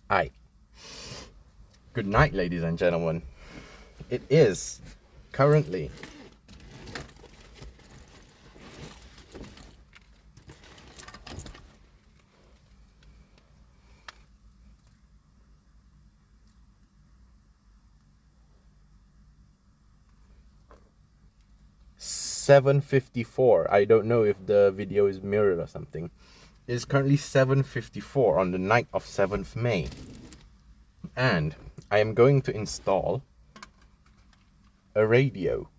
Aye. Good night, ladies and gentlemen. It is currently 7:54. I don't know if the video is mirrored or something. It is currently 7:54 on the night of 7th May. And I am going to install a radio.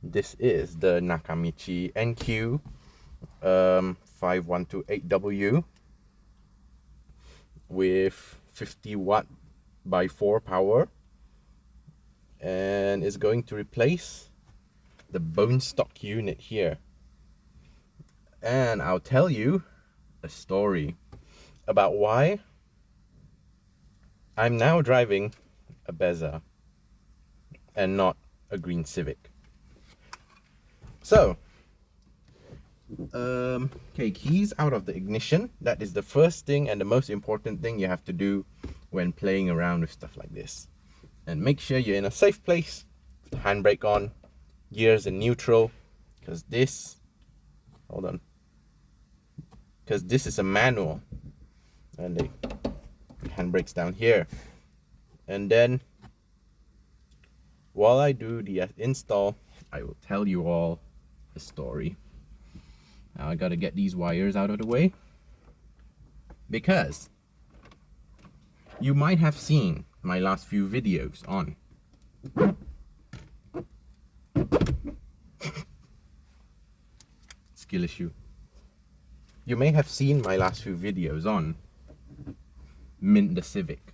This is the Nakamichi NQ512B with 50 watt by 4 power, and it's going to replace the bone stock unit here. And I'll tell you a story about why I'm now driving a Bezza and not a green Civic. So, okay, keys out of the ignition. That is the first thing and the most important thing you have to do when playing around with stuff like this. And make sure you're in a safe place, the handbrake on, gears in neutral, because this, hold on, because this is a manual, and the handbrake's down here. And then while I do the install, I will tell you all the story. Now I gotta get these wires out of the way, because you might have seen my last few videos on skill issue. You may have seen my last few videos on Mint the Civic.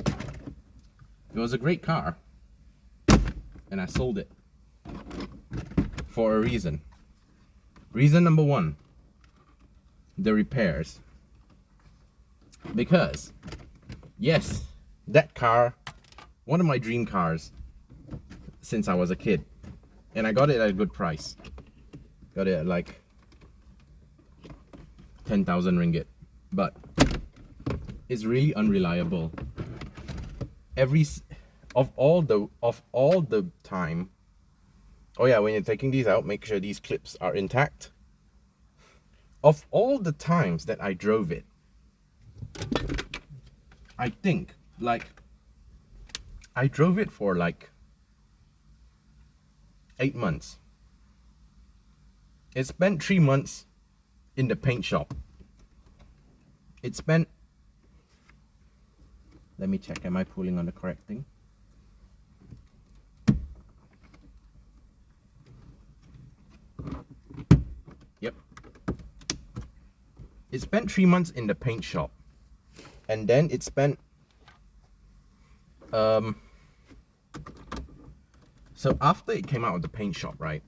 It was a great car, and I sold it for a reason. Reason number one, the repairs. Because, yes, that car, one of my dream cars since I was a kid, and I got it at a good price. Got it at like 10,000 ringgit, but it's really unreliable. Of all the time. Oh yeah, when you're taking these out, make sure these clips are intact. Of all the times that I drove it, I think like I drove it for like 8 months. It spent 3 months in the paint shop. It spent, let me check, am I pulling on the correct thing? Yep. It spent 3 months in the paint shop, and then it spent so after it came out of the paint shop, right,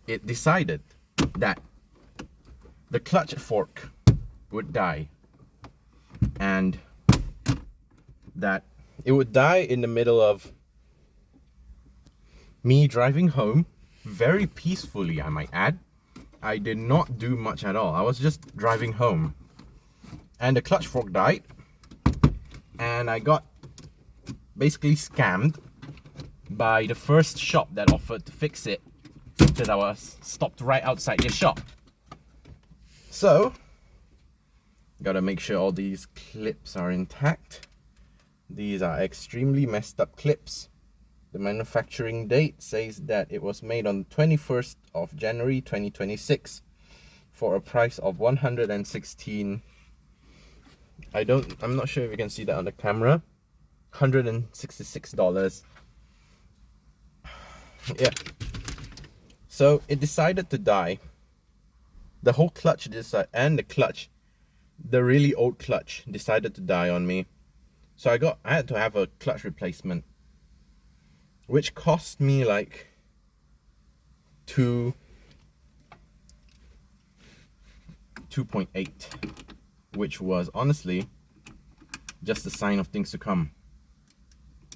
it decided that the clutch fork would die, and that it would die in the middle of me driving home very peacefully, I might add. I did not do much at all. I was just driving home, and the clutch fork died, and I got basically scammed by the first shop that offered to fix it, because I was stopped right outside their shop. So gotta make sure all these clips are intact. These are extremely messed up clips. The manufacturing date says that it was made on 21st of January 2026 for a price of 116. I'm not sure if you can see that on the camera. $166. Yeah. So it decided to die. The whole clutch and the clutch, the really old clutch, decided to die on me. So I had to have a clutch replacement, which cost me like 2.8, which was honestly just a sign of things to come,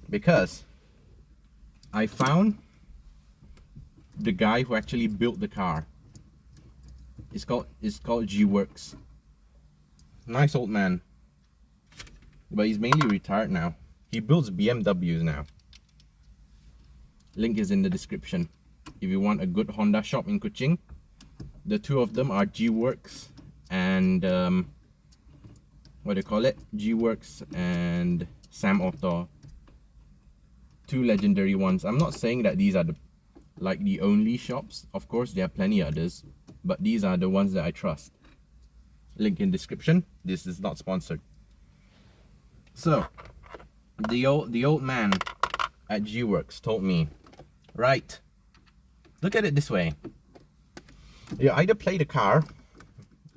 because I found the guy who actually built the car. It's called G Works. Nice old man. but he's mainly retired now. He builds BMWs now. Link is in the description. If you want a good Honda shop in Kuching, the two of them are G-Works and what do you call it? G-Works and Sam Auto. Two legendary ones. I'm not saying that these are the only shops. Of course, there are plenty others, but these are the ones that I trust. Link in description. This is not sponsored. So, the old man at G-Works told me, right, look at it this way. You either play the car,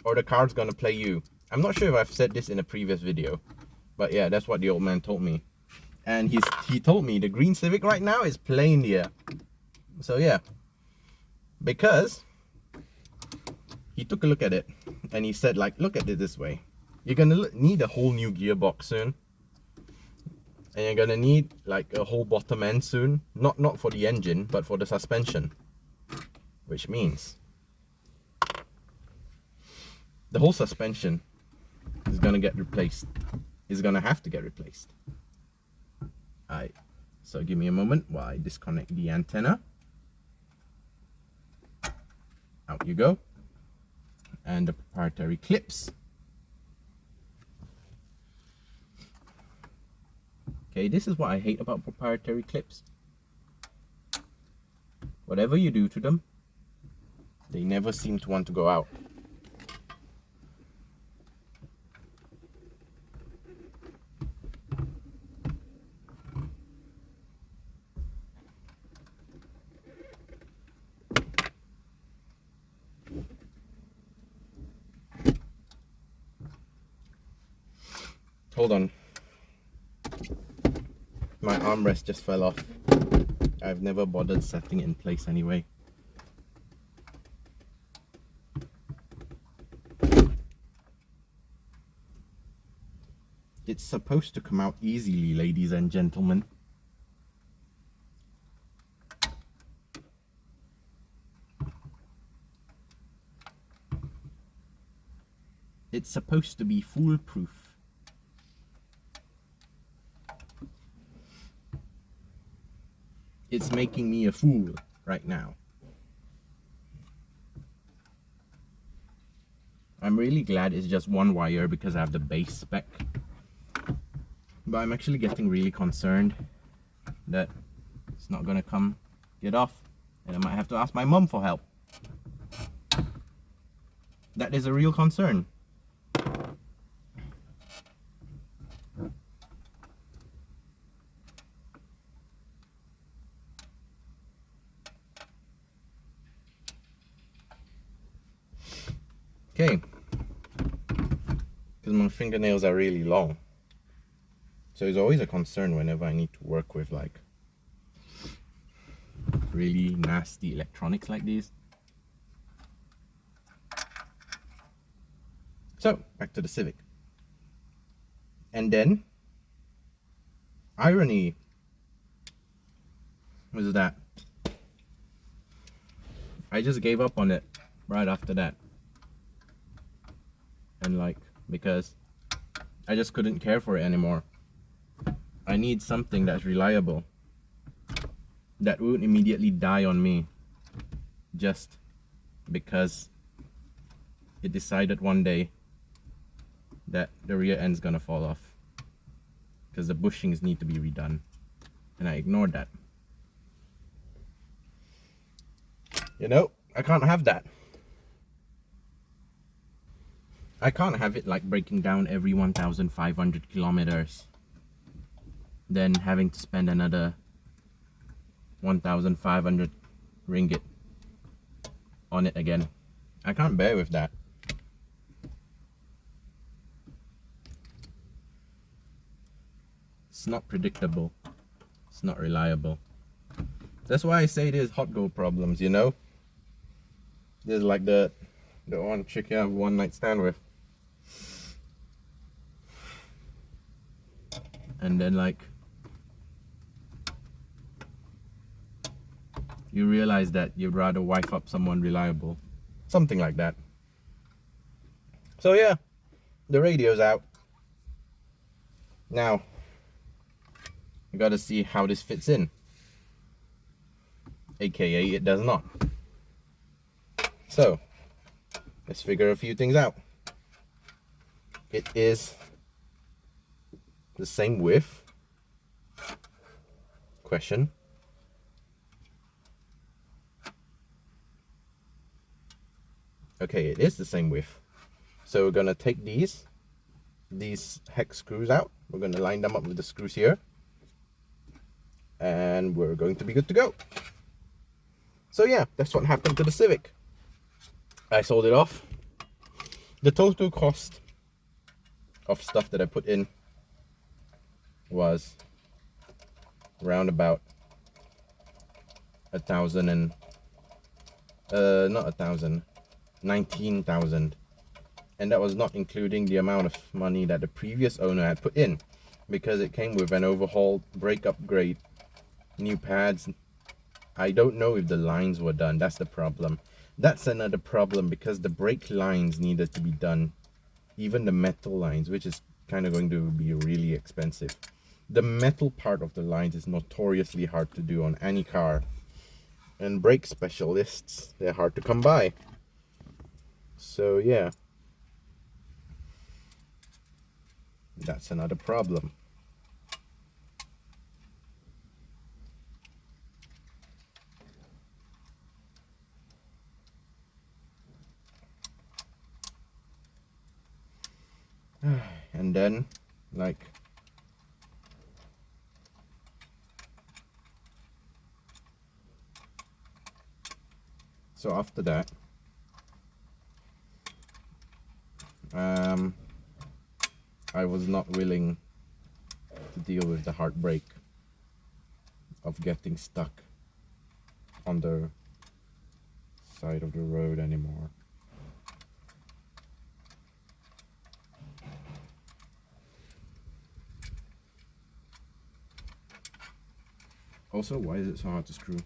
or the car's gonna play you. I'm not sure if I've said this in a previous video, but yeah, that's what the old man told me. And he told me the green Civic right now is playing the air. So yeah, because he took a look at it and he said, like, look at it this way. You're gonna need a whole new gearbox soon, and you're gonna need like a whole bottom end soon. Not for the engine, but for the suspension, which means the whole suspension is gonna get replaced. Is gonna have to get replaced. Alright, so give me a moment while I disconnect the antenna. Out you go. And the proprietary clips. Okay, this is what I hate about proprietary clips. Whatever you do to them, they never seem to want to go out. Hold on. My armrest just fell off. I've never bothered setting it in place anyway. It's supposed to come out easily, ladies and gentlemen. It's supposed to be foolproof. It's making me a fool right now. I'm really glad it's just one wire because I have the base spec. But I'm actually getting really concerned that it's not gonna get off, and I might have to ask my mom for help. That is a real concern. Okay, because my fingernails are really long, so it's always a concern whenever I need to work with like really nasty electronics like these. So back to the Civic, and then irony was that I just gave up on it right after that. And like, because I just couldn't care for it anymore. I need something that's reliable, that won't immediately die on me just because it decided one day that the rear end's gonna fall off, because the bushings need to be redone, and I ignored that. You know, I can't have that. I can't have it like breaking down every 1,500 kilometers, then having to spend another 1,500 ringgit on it again. I can't bear with that. It's not predictable. It's not reliable. That's why I say there's hot gold problems, you know? There's like the one chick you have one night stand with. And then like you realize that you'd rather wife up someone reliable. Something like that. So yeah, the radio's out. Now, you gotta see how this fits in. AKA, it does not. So, let's figure a few things out. It is the same width. Question. Okay, it is the same width. So we're gonna take these hex screws out. We're gonna line them up with the screws here. And we're going to be good to go. So yeah, that's what happened to the Civic. I sold it off. The total cost of stuff that I put in was around about 19,000, and that was not including the amount of money that the previous owner had put in, because it came with an overhaul, brake upgrade, new pads. I don't know if the lines were done. That's the problem. That's another problem, because the brake lines needed to be done, even the metal lines, which is kind of going to be really expensive. The metal part of the lines is notoriously hard to do on any car, and brake specialists, they're hard to come by. So yeah, that's another problem. And then, like, so after that, I was not willing to deal with the heartbreak of getting stuck on the side of the road anymore. Also, why is it so hard to screw?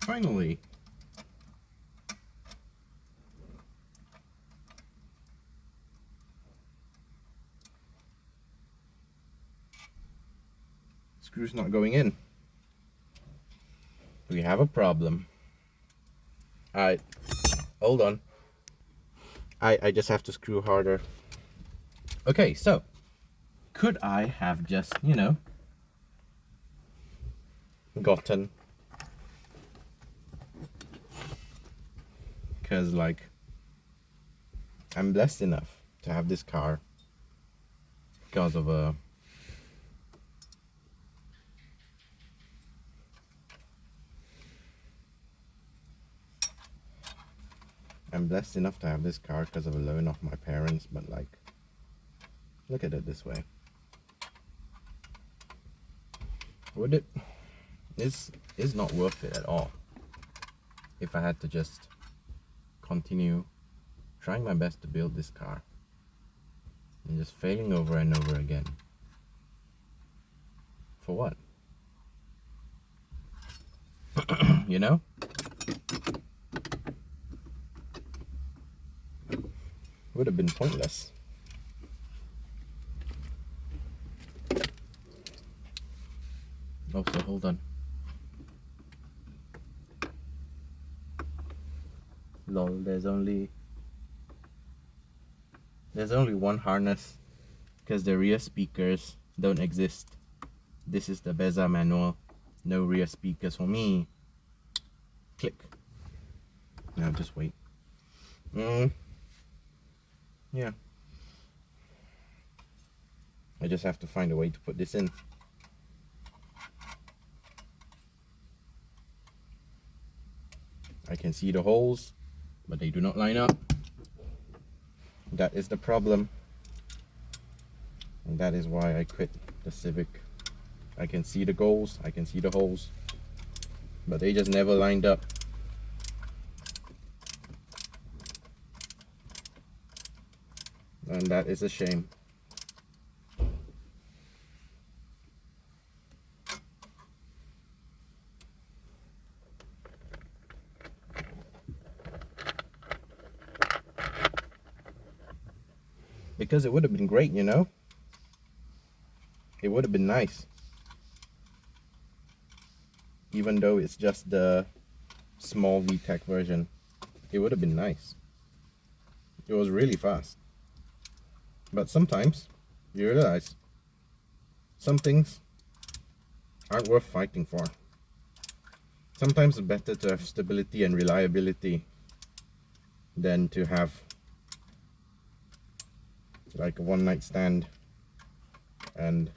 Finally. Screw's not going in. We have a problem. Alright, hold on. I just have to screw harder. Okay, so could I have just, you know, gotten, because like, I'm blessed enough to have this car because of a loan off my parents, but like, look at it this way. Would it? It's not worth it at all if I had to just continue trying my best to build this car and just failing over and over again. For what? You know? Would have been pointless. Also, hold on. Lol, there's only one harness because the rear speakers don't exist. This is the Bezza manual. No rear speakers for me. Click. Now just wait. Yeah. I just have to find a way to put this in. I can see the holes, but they do not line up. That is the problem. And that is why I quit the Civic. I can see the goals, I can see the holes, but they just never lined up. And that is a shame. Because it would have been great, you know? It would have been nice. Even though it's just the small VTEC version, it would have been nice. It was really fast. But sometimes you realize some things aren't worth fighting for. Sometimes it's better to have stability and reliability than to have like a one-night stand and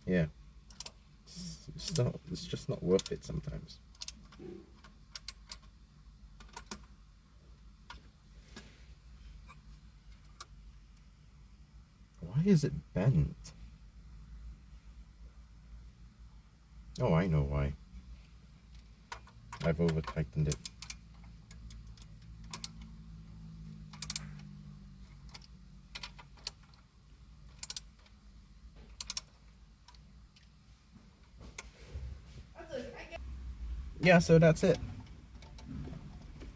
yeah, it's just not worth it sometimes. Why is it bent? Oh, I know why. I've over-tightened it. Yeah, so that's it.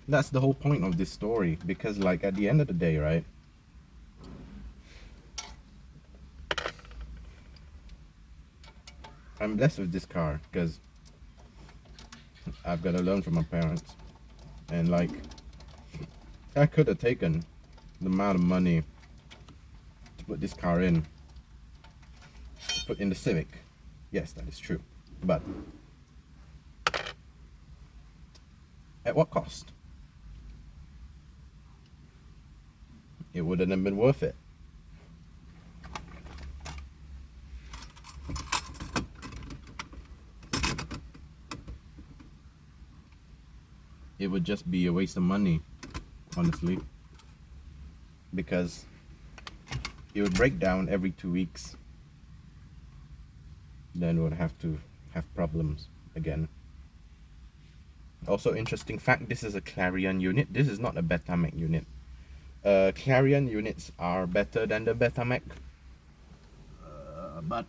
That's the whole point of this story, because like at the end of the day, right, I'm blessed with this car because I've got a loan from my parents, and like I could have taken the amount of money to put this car in, to put in the Civic. Yes, that is true, but at what cost? It wouldn't have been worth it. It would just be a waste of money, honestly, because it would break down every 2 weeks. Then would have to have problems again. Also, interesting fact, this is a Clarion unit. This is not a Betamax unit. Clarion units are better than the Betamax, but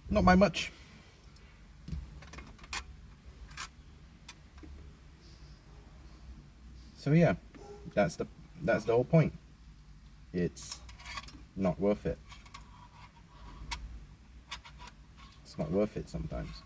not by much. So yeah, that's the whole point. It's not worth it. It's not worth it sometimes.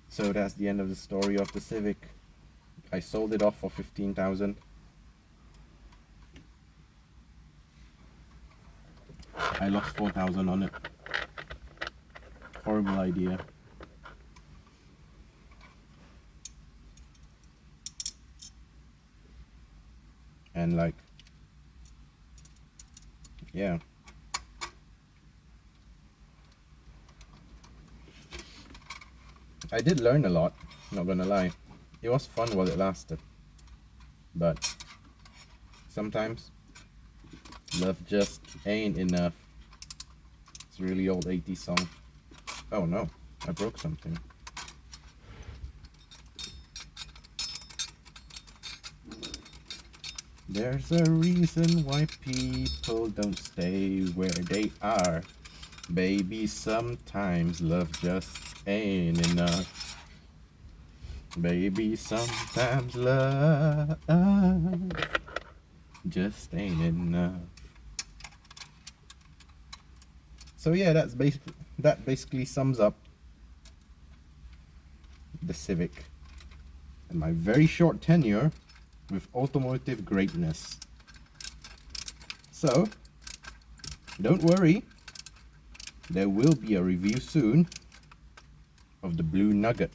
So that's the end of the story of the Civic. I sold it off for 15,000. I lost 4,000 on it. Horrible idea. And like, yeah. I did learn a lot, not gonna lie. It was fun while it lasted. But sometimes love just ain't enough. It's a really old 80s song. Oh no, I broke something. There's a reason why people don't stay where they are. Baby, sometimes love just ain't enough. Baby, sometimes love just ain't enough. So yeah, that basically sums up the Civic and my very short tenure with automotive greatness. So, don't worry, there will be a review soon of the Blue Nugget.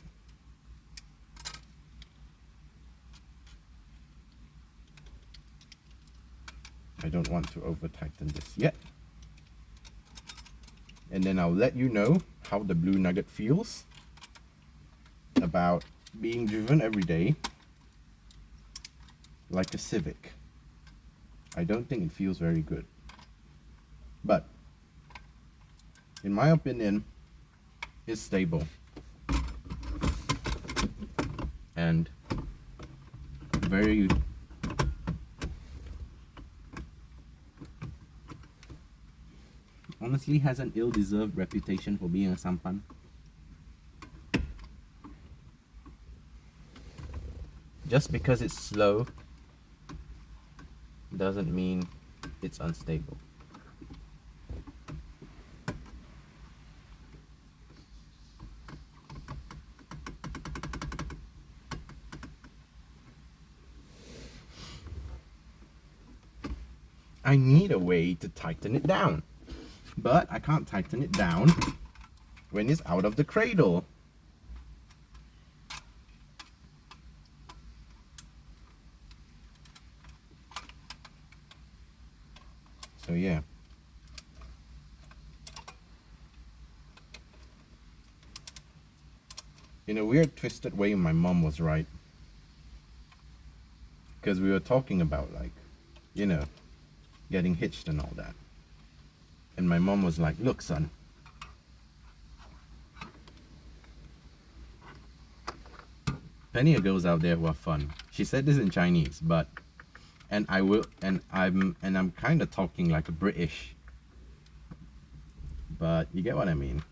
I don't want to over tighten this yet. And then I'll let you know how the Blue Nugget feels about being driven every day like a Civic. I don't think it feels very good, but in my opinion, it's stable and very honestly has an ill-deserved reputation for being a sampan. Just because it's slow doesn't mean it's unstable. I need a way to tighten it down, but I can't tighten it down when it's out of the cradle. So yeah. In a weird twisted way, my mom was right. Because we were talking about, like, you know, getting hitched and all that. And my mom was like, look son, plenty of girls out there who are fun. She said this in Chinese, but I'm kind of talking like a British, but you get what I mean.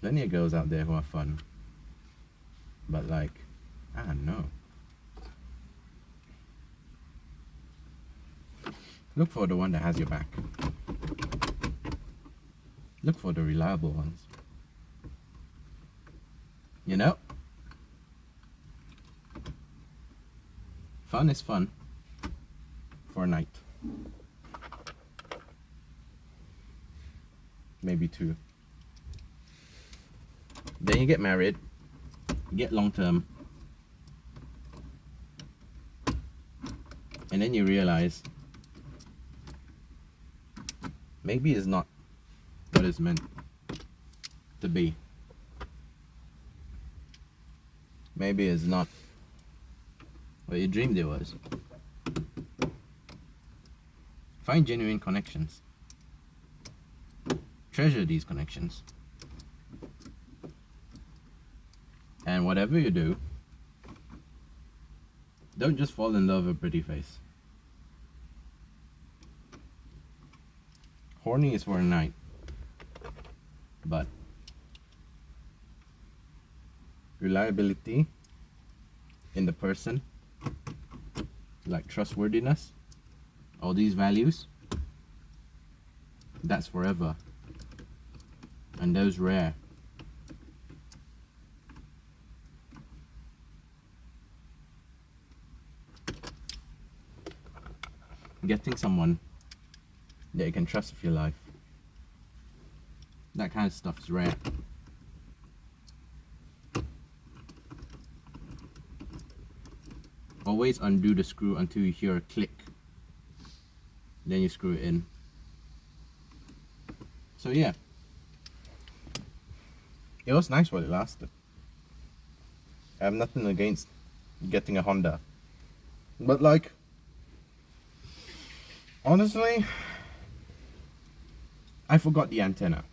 Plenty of girls out there who are fun, but like, I don't know. Look for the one that has your back. Look for the reliable ones. You know? Fun is fun for a night. Maybe two. Then you get married, you get long term, and then you realize maybe it's not what it's meant to be. Maybe it's not what you dreamed it was. Find genuine connections. Treasure these connections. And whatever you do, don't just fall in love with a pretty face. Horny is for a night, but reliability in the person, like trustworthiness, all these values, that's forever, and those rare. Getting someone that you can trust with your life, that kind of stuff is rare. Always undo the screw until you hear a click, then you screw it in. So yeah, it was nice while it lasted. I have nothing against getting a Honda, but like, honestly, I forgot the antenna.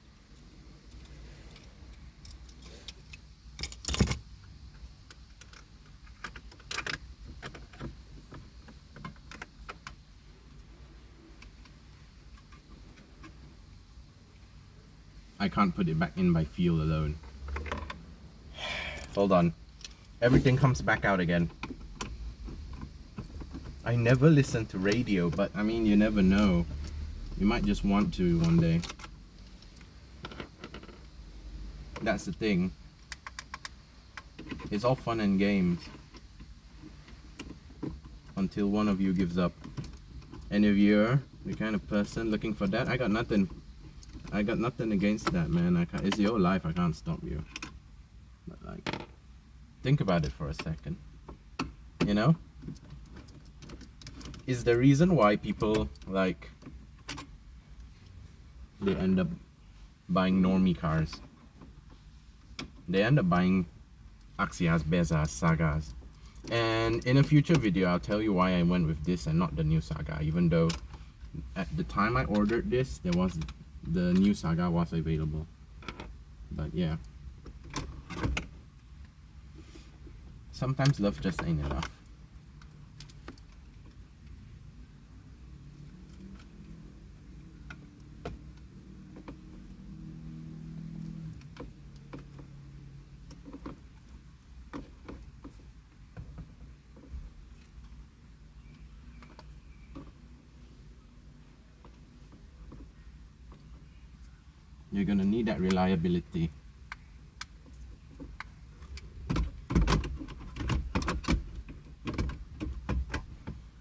I can't put it back in by feel alone. Hold on. Everything comes back out again. I never listen to radio, but I mean, you never know. You might just want to one day. That's the thing. It's all fun and games until one of you gives up. And if you're the kind of person looking for that, I got nothing against that, man. It's your life, I can't stop you. But like, think about it for a second. You know? Is the reason why people like they end up buying normie cars. They end up buying Axias, Bezzas, Sagas. And in a future video, I'll tell you why I went with this and not the new Saga, even though at the time I ordered this, the new Saga was available. But yeah. Sometimes love just ain't enough. You're gonna need that reliability.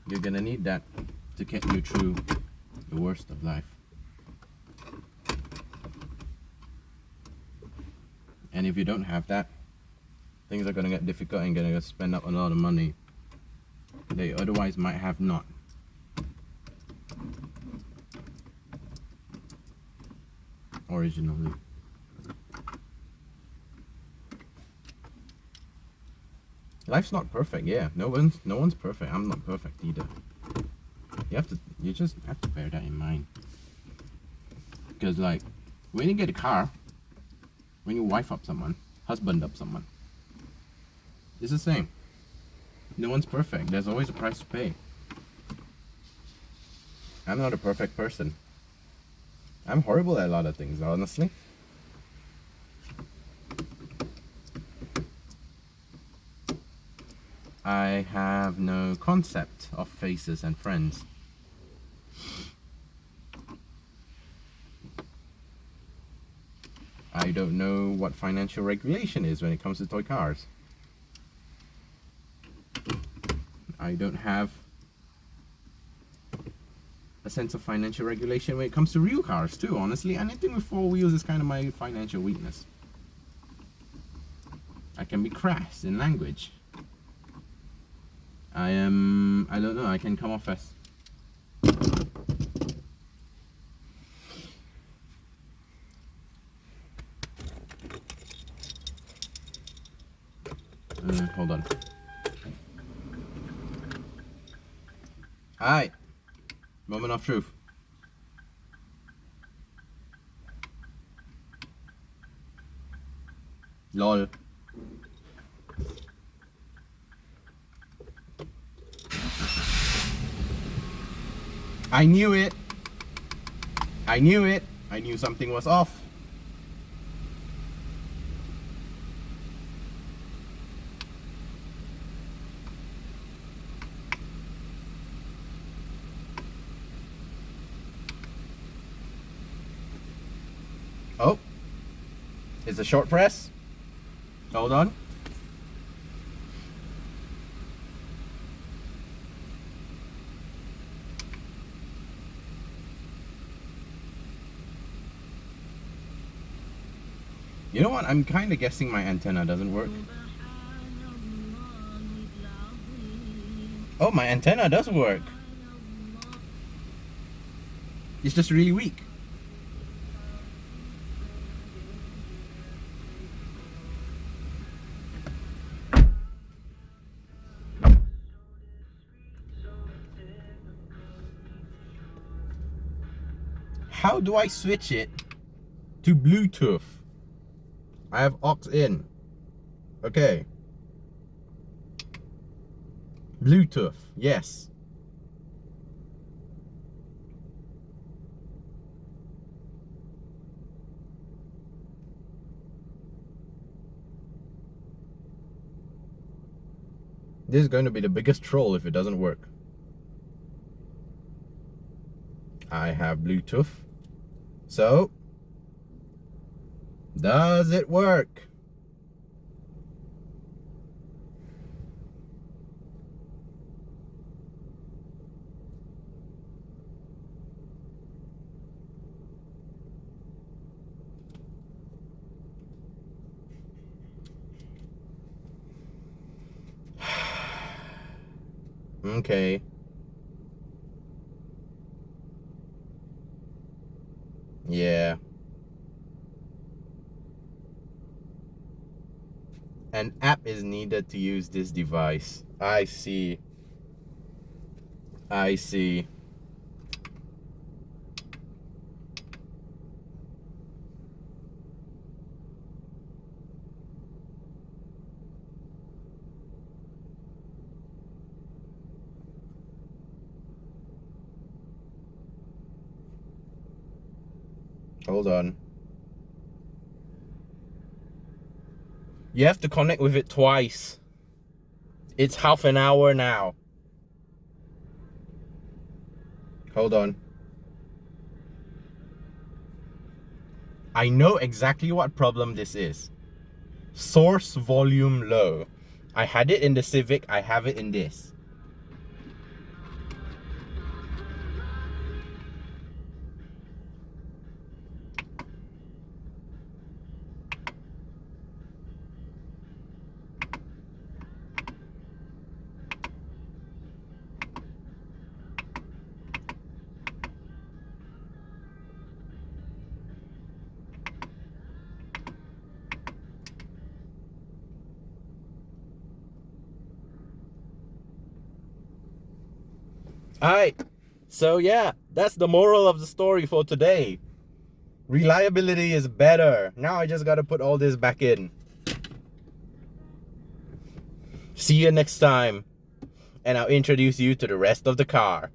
You're gonna need that to get you through the worst of life. And if you don't have that, things are gonna get difficult and gonna spend up a lot of money they otherwise might have not. Originally. Life's not perfect, yeah. No one's perfect. I'm not perfect either. You just have to bear that in mind. Because like, when you get a car, when you wife up someone, husband up someone, it's the same. No one's perfect. There's always a price to pay. I'm not a perfect person. I'm horrible at a lot of things, honestly. I have no concept of faces and friends. I don't know what financial regulation is when it comes to toy cars. I don't have a sense of financial regulation when it comes to real cars too, honestly. Anything with four wheels is kind of my financial weakness. I can be crass in language. I don't know, I can come off as hold on. Alright. Moment of truth. LOL. I knew it. I knew it. I knew something was off. Oh, it's a short press. Hold on. You know what? I'm kind of guessing my antenna doesn't work. Oh, my antenna does work. It's just really weak. How do I switch it to Bluetooth? I have aux in. Okay. Bluetooth, yes. This is going to be the biggest troll if it doesn't work. I have Bluetooth. So, does it work? Okay. Yeah. An app is needed to use this device. I see. I see. Hold on. You have to connect with it twice. It's half an hour now. Hold on. I know exactly what problem this is. Source volume low. I had it in the Civic, I have it in this. Alright, so yeah, that's the moral of the story for today. Reliability is better. Now I just gotta put all this back in. See you next time, and I'll introduce you to the rest of the car.